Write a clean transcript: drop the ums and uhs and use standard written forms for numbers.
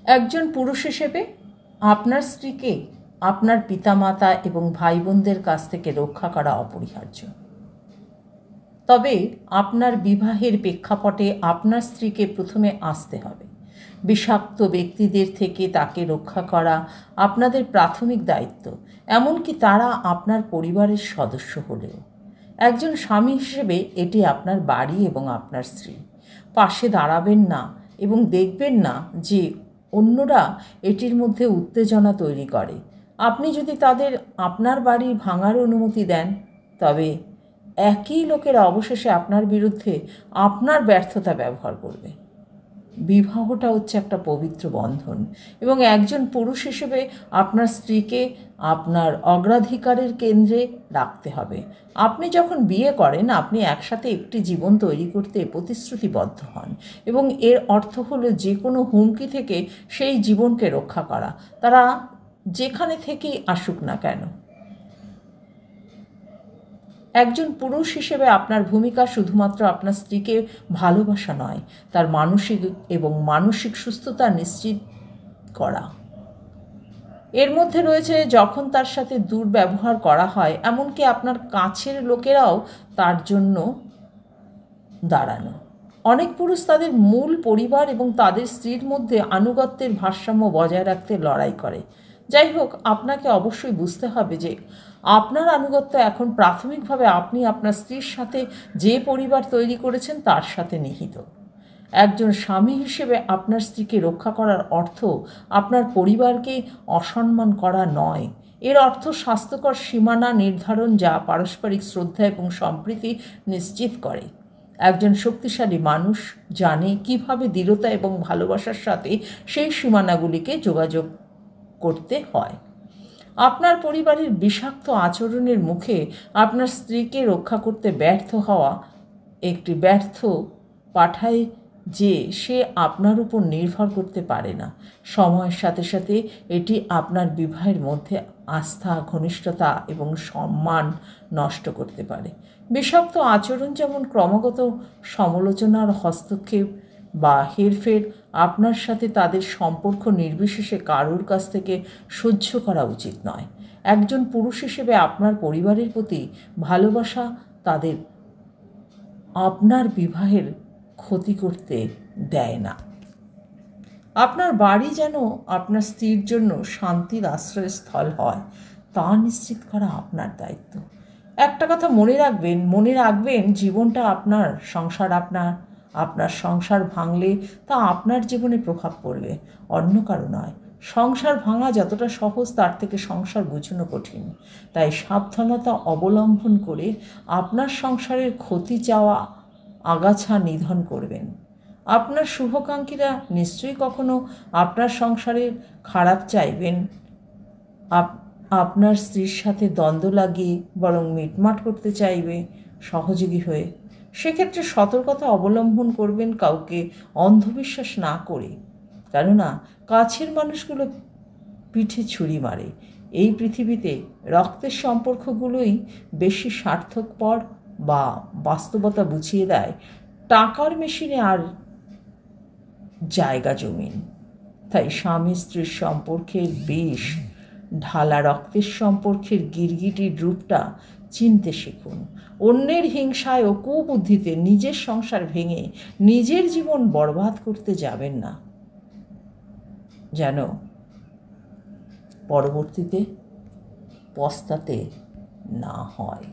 একজন পুরুষ হিসেবে আপনার স্ত্রীকে আপনার পিতামাতা এবং ভাই বোনদের কাছ থেকে রক্ষা করা অপরিহার্য। তবে আপনার বিবাহের প্রেক্ষাপটে আপনার স্ত্রীকে প্রথমে আসতে হবে। বিষাক্ত ব্যক্তিদের থেকে তাকে রক্ষা করা আপনাদের প্রাথমিক দায়িত্ব, এমনকি তারা আপনার পরিবারের সদস্য হলেও। একজন স্বামী হিসেবে এটি আপনার বাড়ি এবং আপনার স্ত্রী। পাশে দাঁড়াবেন না এবং দেখবেন না যে অন্যরা এটির মধ্যে উত্তেজনা তৈরি করে। আপনি যদি তাদের আপনার বাড়ি ভাঙার অনুমতি দেন, তবে একই লোকেরা অবশেষে আপনার বিরুদ্ধে আপনার ব্যর্থতা ব্যবহার করবে। বিবাহটা হচ্ছে একটা পবিত্র বন্ধন এবং একজন পুরুষ হিসেবে আপনার স্ত্রীকে আপনার অগ্রাধিকারের কেন্দ্রে রাখতে হবে। আপনি যখন বিয়ে করেন, আপনি একসাথে একটি জীবন তৈরি করতে প্রতিশ্রুতিবদ্ধ হন এবং এর অর্থ হলো যে কোনো হুমকি থেকে সেই জীবনকে রক্ষা করা, তারা যেখানে থেকেই আসুক না কেন। একজন পুরুষ হিসেবে আপনার ভূমিকা শুধুমাত্র আপনার স্ত্রীকে ভালোবাসা নয়, তার মানসিক সুস্থতা নিশ্চিত করা। এর মধ্যে রয়েছে যখন তার সাথে দুর্ব্যবহার করা হয়, এমনকি আপনার কাছের লোকেরাও তার জন্য দাঁড়ানো। অনেক পুরুষ তাদের মূল পরিবার এবং তাদের স্ত্রীর মধ্যে আনুগত্যের ভারসাম্য বজায় রাখতে লড়াই করে। যাই হোক, আপনাকে অবশ্যই বুঝতে হবে যে আপনার আনুগত্য এখন প্রাথমিকভাবে আপনি আপনার স্ত্রীর সাথে যে পরিবার তৈরি করেছেন তার সাথে নিহিত। একজন স্বামী হিসেবে আপনার স্ত্রীকে রক্ষা করার অর্থ আপনার পরিবারকে অসম্মান করা নয়। এর অর্থ স্বাস্থ্যকর সীমানা নির্ধারণ, যা পারস্পরিক শ্রদ্ধা এবং সম্প্রীতি নিশ্চিত করে। একজন শক্তিশালী মানুষ জানে কিভাবে দৃঢ়তা এবং ভালোবাসার সাথে সেই সীমানাগুলিকে যোগাযোগ করতে হয়। আপনার পরিবারের বিষাক্ত আচরণের মুখে আপনার স্ত্রীকে রক্ষা করতে ব্যর্থ হওয়া একটি ব্যর্থ পাঠায় যে সে আপনার উপর নির্ভর করতে পারে না। সময়ের সাথে সাথে এটি আপনার বিবাহের মধ্যে আস্থা, ঘনিষ্ঠতা এবং সম্মান নষ্ট করতে পারে। বিষাক্ত আচরণ যেমন ক্রমাগত সমালোচনার হস্তক্ষেপ বা হেরফের আপনার সাথে তাদের সম্পর্ক নির্বিশেষে কারোর কাছ থেকে সহ্য করা উচিত নয়। একজন পুরুষ হিসেবে আপনার পরিবারের প্রতি ভালোবাসা তাদের আপনার বিবাহের ক্ষতি করতে দেয় না। আপনার বাড়ি যেন আপনার স্ত্রীর জন্য শান্তির আশ্রয়স্থল হয়, তা নিশ্চিত করা আপনার দায়িত্ব। একটা কথা মনে রাখবেন জীবনটা আপনার, সংসার আপনার সংসার ভাঙলে তা আপনার জীবনে প্রভাব পড়বে, অন্য কারো নয়। সংসার ভাঙা যতটা সহজ, তার থেকে সংসার গুছানো কঠিন। তাই সাবধানতা অবলম্বন করে আপনার সংসারের ক্ষতি চাওয়া আগাছা নিধন করবেন। আপনার শুভাকাঙ্ক্ষীরা নিশ্চয়ই কখনো আপনার সংসারের খারাপ চাইবেন আপনার স্ত্রীর সাথে দ্বন্দ্ব লাগিয়ে, বরং মিটমাট করতে চাইবে সহযোগী হয়ে। সেক্ষেত্রে সতর্কতা অবলম্বন করবেন, কাউকে অন্ধবিশ্বাস না করে, কেননা কাছের মানুষগুলো পিঠে ছুরি মারে। এই পৃথিবীতে রক্তের সম্পর্কগুলোই বেশি স্বার্থপর বা বাস্তবতা বুঝিয়ে দেয় টাকার মেশিনে আর জায়গা জমিন। তাই স্বামী স্ত্রীর সম্পর্কের বেশ ঢালা রক্তের সম্পর্কের গিরগিটির রূপটা চিনতে শিখুন। অন্যের হিংসায় ও কুবুদ্ধিতে নিজের সংসার ভেঙে নিজের জীবন বরবাদ করতে যাবেন না, যেন পরবর্তীতে পস্তাতে না হয়।